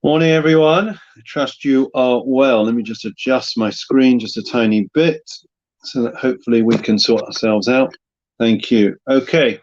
Morning, everyone. I trust you are well. Let me just adjust my screen just a tiny bit so that hopefully we can sort ourselves out. Thank you. Okay.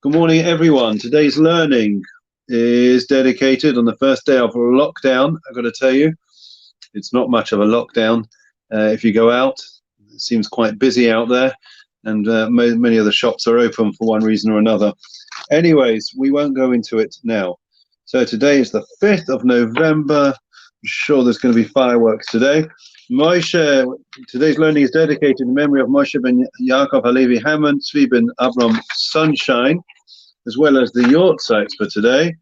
Good morning, everyone. Today's learning is dedicated on the first day of lockdown. I've got to tell you, it's not much of a lockdown. If you go out, it seems quite busy out there, and many of the shops are open for one reason or another. Anyways, we won't go into it now. So today is the 5th of November. I'm sure there's going to be fireworks today. Today's learning is dedicated in memory of Moshe ben Yaakov Halevi Hammond, Tzvi ben Avram Sunshine, as well as the Yortzites for today.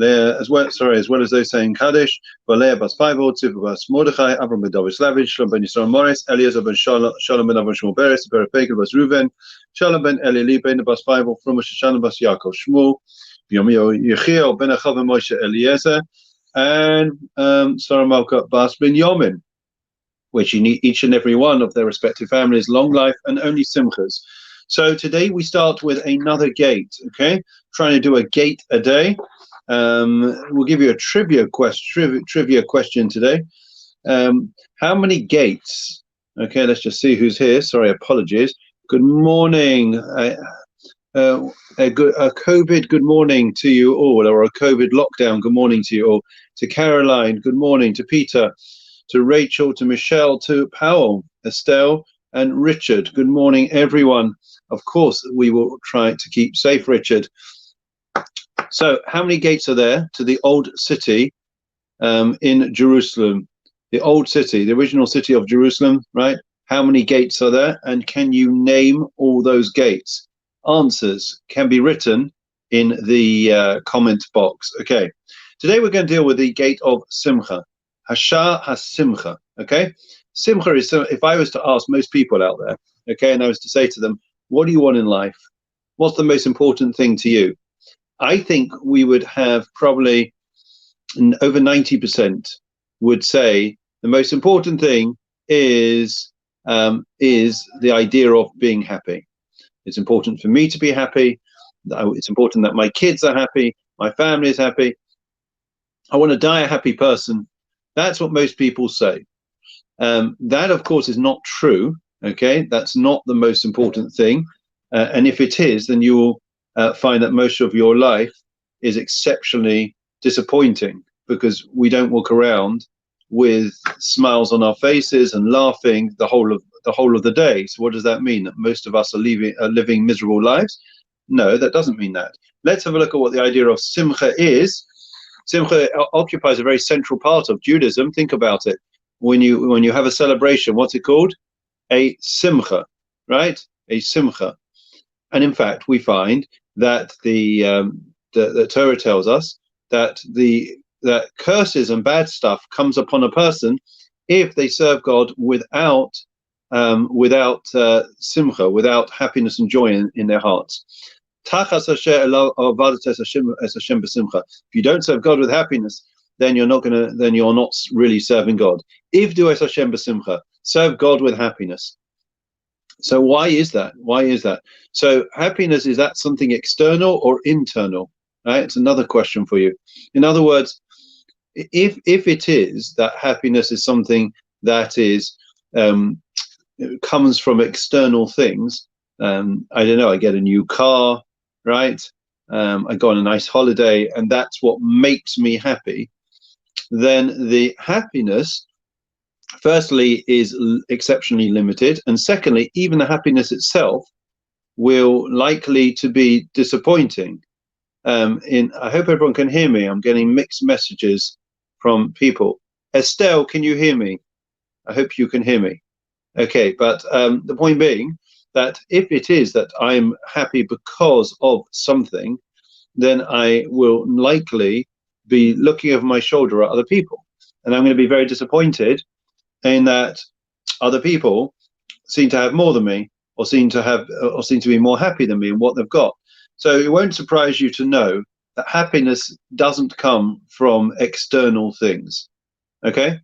As well as those saying Kaddish, Leah bas Faivel, Tzvi bas Mordechai, Avram ben David Slavin, Shalom ben Yisrael Morris, Eliezer ben Shalom ben Avram Shmuel Beres, Berepegel bas Reuven, Shalom ben Eli ben bas Faivel, from Shoshana bas Yaakov Shmuel, Yechiel ben Achav ben Moshe Eliezer, and Sarah Malka bas Ben Yomin, wishing each and every one of their respective families long life and only simchas. So today we start with another gate, okay? Trying to do a gate a day. We'll give you a trivia question today. How many gates? Okay, let's just see who's here. Sorry, apologies. Good morning. A COVID good morning to you all, or a COVID lockdown good morning to you all. To Caroline, good morning. To Peter, to Rachel, to Michelle, to Powell, Estelle, and Richard. Good morning, everyone. Of course, we will try to keep safe, Richard. So, how many gates are there to the old city in Jerusalem? The old city, the original city of Jerusalem, right? How many gates are there? And can you name all those gates? Answers can be written in the comment box. Okay. Today we're going to deal with the gate of Simcha. Hashar HaSimcha. Okay. Simcha is, if I was to ask most people out there, okay, and I was to say to them, what do you want in life? What's the most important thing to you? I think we would have probably over 90% would say the most important thing is the idea of being happy. It's important for me to be happy. It's important that my kids are happy, my family is happy. I want to die a happy person. That's what most people say. That, of course, is not true. Okay, that's not the most important thing. And if it is, then you will find that most of your life is exceptionally disappointing, because we don't walk around with smiles on our faces and laughing the whole of the day. So what does that mean? That most of us are living miserable lives? No, that doesn't mean that. Let's have a look at what the idea of Simcha is. Simcha occupies a very central part of Judaism. Think about it. When you have a celebration, what's it called? A Simcha, right? A Simcha. And in fact, we find that the Torah tells us that that curses and bad stuff comes upon a person if they serve God without simcha, without happiness and joy in their hearts. If you don't serve God with happiness, then you're not really serving God. Ivdu es Hashem b'simcha, serve God with happiness. So why is that? Why is that? So happiness, is that something external or internal? Right? It's another question for you. In other words, if it is that happiness is something that is comes from external things, I don't know, I get a new car, right? I go on a nice holiday, and that's what makes me happy, then the happiness, firstly, is exceptionally limited, and secondly, even the happiness itself will likely to be disappointing. I hope everyone can hear me. I'm getting mixed messages from people. Estelle, can you hear me? I hope you can hear me. Okay, but the point being that if it is that I'm happy because of something, then I will likely be looking over my shoulder at other people, and I'm going to be very disappointed in that other people seem to have more than me, or seem to be more happy than me in what they've got. So it won't surprise you to know that happiness doesn't come from external things. Okay?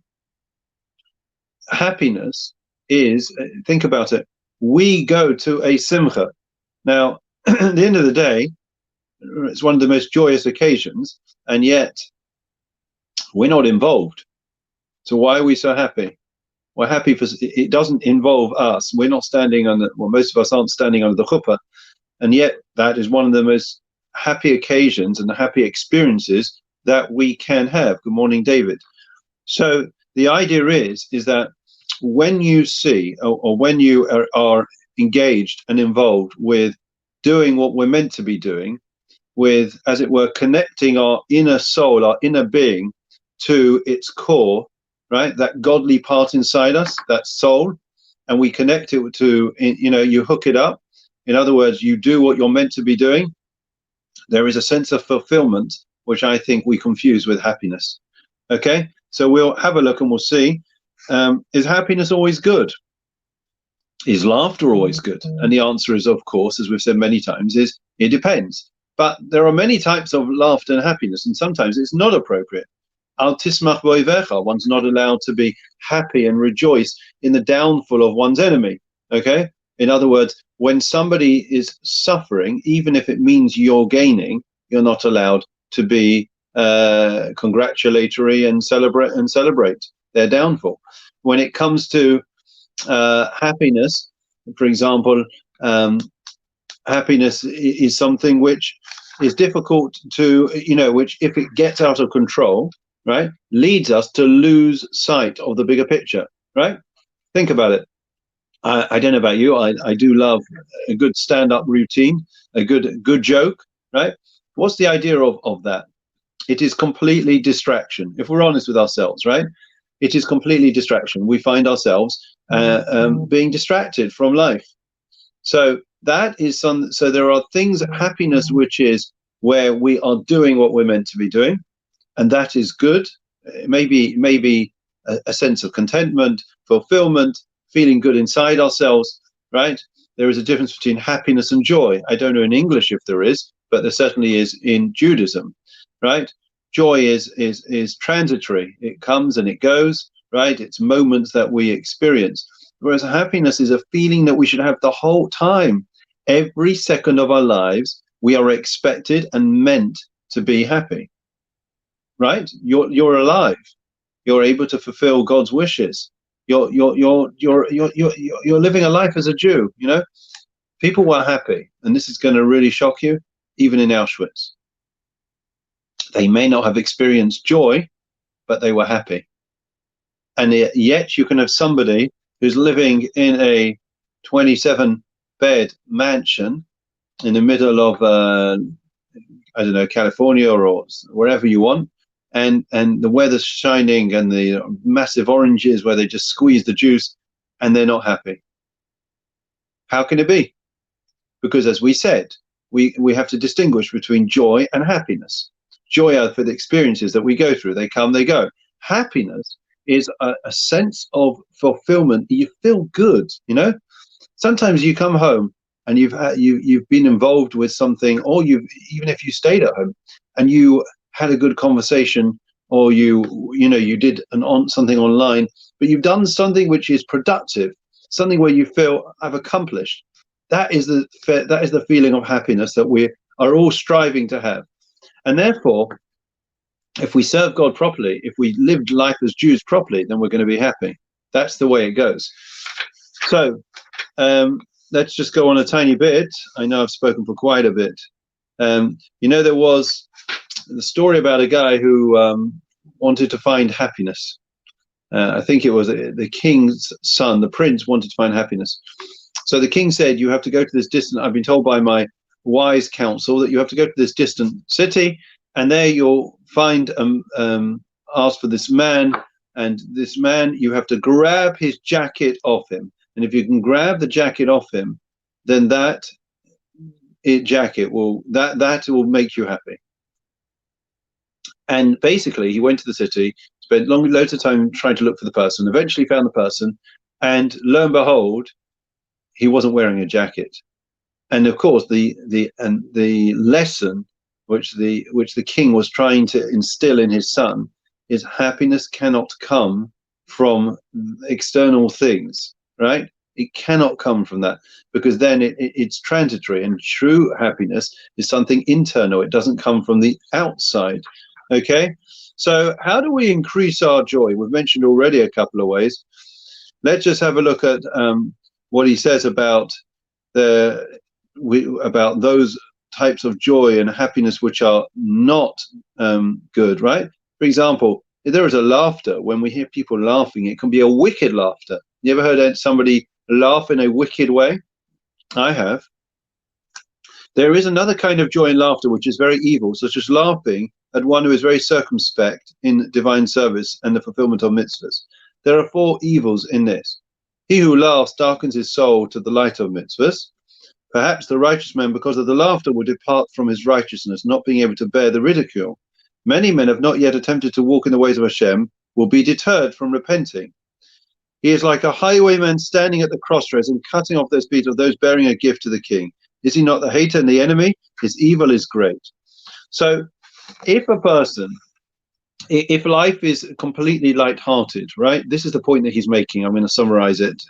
Happiness is, think about it, we go to a simcha. Now, at the end of the day, it's one of the most joyous occasions, and yet We're not involved. So why are we so happy? We're happy because it doesn't involve us. We're not standing on the, well, most of us aren't standing under the chuppah. And yet that is one of the most happy occasions and the happy experiences that we can have. Good morning, David. So the idea is that when you see, or when you are engaged and involved with doing what we're meant to be doing, with, as it were, connecting our inner soul, our inner being to its core, right? That godly part inside us, that soul, and we connect it to, you know, you hook it up. In other words, you do what you're meant to be doing. There is a sense of fulfillment, which I think we confuse with happiness. Okay, so we'll have a look and we'll see. Is happiness always good? Is laughter always good? And the answer is, of course, as we've said many times, is it depends. But there are many types of laughter and happiness, and sometimes it's not appropriate. Al tismach b'oivecha, one's not allowed to be happy and rejoice in the downfall of one's enemy. Okay? In other words, when somebody is suffering, even if it means you're gaining, you're not allowed to be congratulatory and celebrate their downfall. When it comes to happiness, for example, happiness is something which is difficult to, you know, which if it gets out of control, right, leads us to lose sight of the bigger picture, right? Think about it. I don't know about you. I do love a good stand-up routine, a good joke, right? What's the idea of that? It is completely distraction. If we're honest with ourselves, right? It is completely distraction. We find ourselves being distracted from life. So that is some. So there are things, happiness, which is where we are doing what we're meant to be doing, and that is good. Maybe a sense of contentment, fulfillment, feeling good inside ourselves, right? There is a difference between happiness and joy. I don't know in English if there is, but there certainly is in Judaism, right? Joy is transitory. It comes and it goes, right? It's moments that we experience. Whereas happiness is a feeling that we should have the whole time. Every second of our lives, we are expected and meant to be happy, right? You're alive. You're able to fulfill God's wishes. You're living a life as a Jew. You know, people were happy, and this is going to really shock you. Even in Auschwitz, they may not have experienced joy, but they were happy. And yet, you can have somebody who's living in a 27-bed mansion in the middle of I don't know, California or wherever you want. And the weather's shining and the massive oranges where they just squeeze the juice, and they're not happy. How can it be? Because as we said, we have to distinguish between joy and happiness. Joy are for the experiences that we go through. They come, they go. Happiness is a sense of fulfillment. You feel good, you know? Sometimes you come home and you've been involved with something, or even if you stayed at home and you had a good conversation, or you did something online, but you've done something which is productive, something where you feel I've accomplished. That is the feeling of happiness that we are all striving to have. And therefore, if we serve God properly, if we lived life as Jews properly, then we're going to be happy. That's the way it goes. So let's just go on a tiny bit. I know I've spoken for quite a bit. There was the story about a guy who wanted to find happiness. I think it was the king's son, the prince, wanted to find happiness. So the king said, you have to go to this distant, I've been told by my wise counsel that you have to go to this distant city, and there you'll find, ask for this man, and this man, you have to grab his jacket off him. And if you can grab the jacket off him, then that will make you happy. And basically, he went to the city, spent loads of time trying to look for the person, eventually found the person, and lo and behold, he wasn't wearing a jacket. And of course, the lesson which the king was trying to instill in his son is happiness cannot come from external things, right? It cannot come from that, because then it's transitory, and true happiness is something internal. It doesn't come from the outside. Okay, so how do we increase our joy? We've mentioned already a couple of ways. Let's just have a look at what he says about about those types of joy and happiness which are not good, right? For example, if there is a laughter, when we hear people laughing, it can be a wicked laughter. You ever heard somebody laugh in a wicked way? I have. There is another kind of joy in laughter which is very evil, such as laughing at one who is very circumspect in divine service and the fulfillment of mitzvahs. There are 4 evils in this. He who laughs darkens his soul to the light of mitzvahs. Perhaps the righteous man, because of the laughter, will depart from his righteousness, not being able to bear the ridicule. Many men have not yet attempted to walk in the ways of Hashem, will be deterred from repenting. He is like a highwayman standing at the crossroads and cutting off the speed of those bearing a gift to the king. Is he not the hater and the enemy? His evil is great. So if a person, if life is completely light-hearted, right? This is the point that he's making. I'm going to summarize it.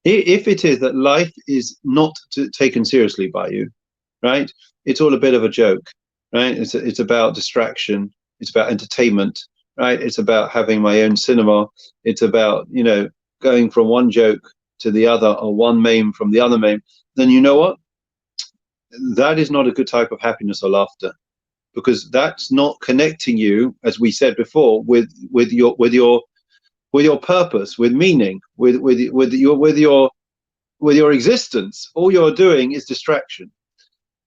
If it is that life is not taken seriously by you, right? It's all a bit of a joke, right? It's about distraction. It's about entertainment, right? It's about having my own cinema. It's about, you know, going from one joke to the other, or one meme from the other meme. Then you know what? That is not a good type of happiness or laughter, because that's not connecting you, as we said before, with your purpose, with meaning, with your existence. All you're doing is distraction.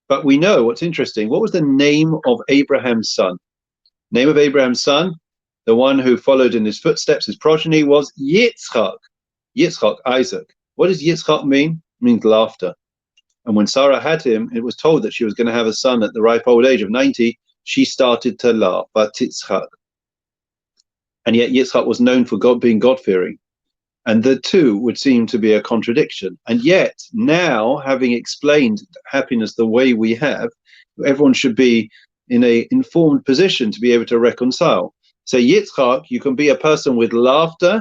But we know what's interesting. What was the name of Abraham's son? Name of Abraham's son, the one who followed in his footsteps, his progeny, was Yitzchak. Yitzchak, Isaac. What does Yitzchak mean? It means laughter. And when Sarah had him, it was told that she was going to have a son at the ripe old age of 90. She started to laugh, but Yitzchak. And yet Yitzchak was known for being God-fearing. And the two would seem to be a contradiction. And yet, now, having explained happiness the way we have, everyone should be in an informed position to be able to reconcile. So Yitzchak, you can be a person with laughter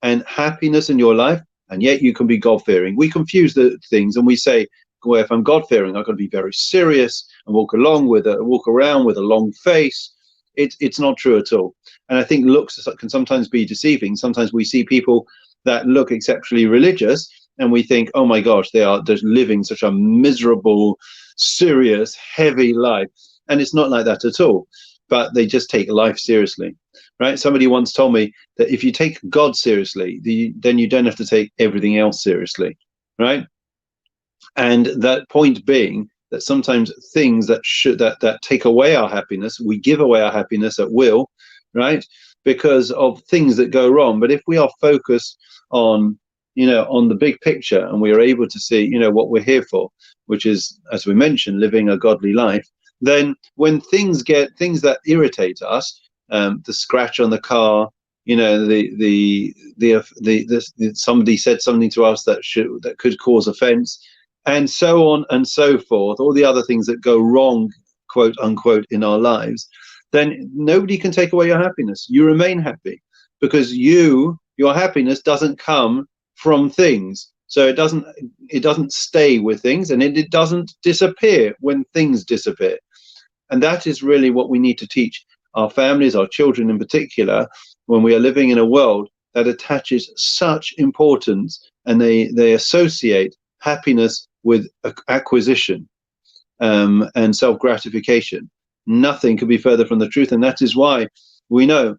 and happiness in your life, and yet you can be God-fearing. We confuse the things, and we say, well, if I'm God-fearing, I've got to be very serious and walk around with a long face. It's not true at all. And I think looks can sometimes be deceiving. Sometimes we see people that look exceptionally religious, and we think, oh my gosh, they are just living such a miserable, serious, heavy life. And it's not like that at all. But they just take life seriously, right? Somebody once told me that if you take God seriously, then you don't have to take everything else seriously, right? And that point being that sometimes things that take away our happiness, we give away our happiness at will, right? Because of things that go wrong. But if we are focused on, on the big picture, and we are able to see, what we're here for, which is, as we mentioned, living a godly life, then when things that irritate us, the scratch on the car, somebody said something to us that could cause offense, and so on and so forth, all the other things that go wrong, quote unquote, in our lives, then nobody can take away your happiness. You remain happy because your happiness doesn't come from things. So it doesn't stay with things, and it doesn't disappear when things disappear. And that is really what we need to teach our families, our children in particular, when we are living in a world that attaches such importance, and they associate happiness with acquisition and self-gratification. Nothing could be further from the truth, and that is why we know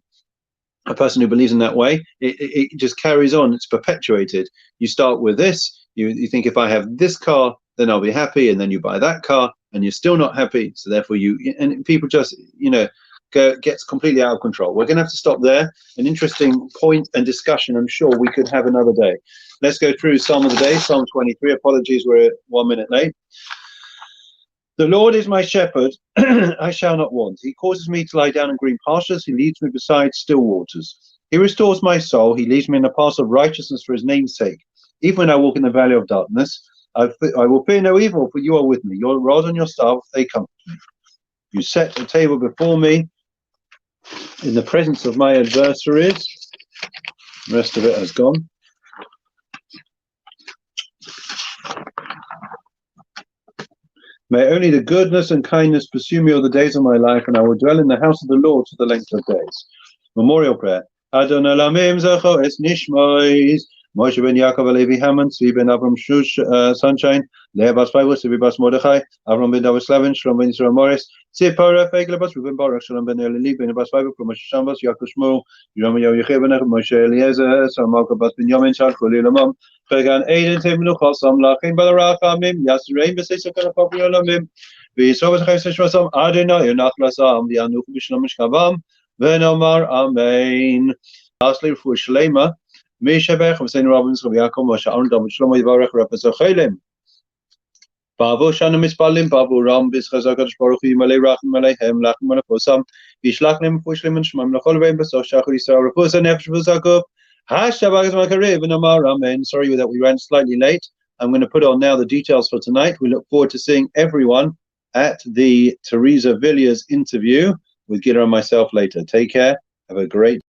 a person who believes in that way, it just carries on. It's perpetuated. You start with this, you think, if I have this car, then I'll be happy, and then you buy that car, and you're still not happy, so therefore and people just, gets completely out of control. We're going to have to stop there. An interesting point and discussion. I'm sure we could have another day. Let's go through Psalm of the day, Psalm 23. Apologies, we're 1 minute late. The Lord is my shepherd, I shall not want. He causes me to lie down in green pastures. He leads me beside still waters. He restores my soul. He leads me in the paths of righteousness for his name's sake. Even when I walk in the valley of darkness, I will fear no evil, for you are with me. Your rod and your staff, they comfort me. You set a table before me in the presence of my adversaries. The rest of it has gone. May only the goodness and kindness pursue me all the days of my life, and I will dwell in the house of the Lord to the length of days. Memorial prayer. Adon Olamim Zacho Es Nishmois. Moshe ben Yaakov Alevi Hammond, Tzvi ben Avram Shush Sunshine, Leah bas Faivus, Tzvi bas Mordechai, Avram ben David Slavin, Shalom ben Yisrael Morris, Tzipora Feigle bas Ruben Baruch, Shalom ben Eli ben bas Faivus, Moshe Shambas, Yaakov Shmuel, Yom Yocheh ben Moshe Eliezer, Samalka bas ben Yamin Shal Choli Lamam, Chegan Eden Temenu Chasam Lachin Balarachamim, Yasrein Beseisakan Papi Olamim, V'Yisrael B'Chayis Shmasam Adonai Yonach Lasam, V'Yanuch B'Shalom Shkavam, V'Nomar Amen. Lastly, for Shlema. Mishebech, Hussein Robbins, Rabbi Yaakov, Moshe Aaron, David Shlomo, Yivarech, Rabbi Zochelim. Bavu Shanu Mispalim, Bavu Ram, Bizchaz HaKadosh Baruch Hu, Yimalei Rachim Aleihem, Lachim Alefosam, Vishlach Nim, Fushlim, and Shmam, Lachol Veim, Besoch Shachar Yisrael, Refusa Nefesh V'Zakov, Hashabag Zmakariv, and Amar, Amen. Sorry that we ran slightly late. I'm going to put on now the details for tonight. We look forward to seeing everyone at the Teresa Villiers interview with Gita and myself later. Take care. Have a great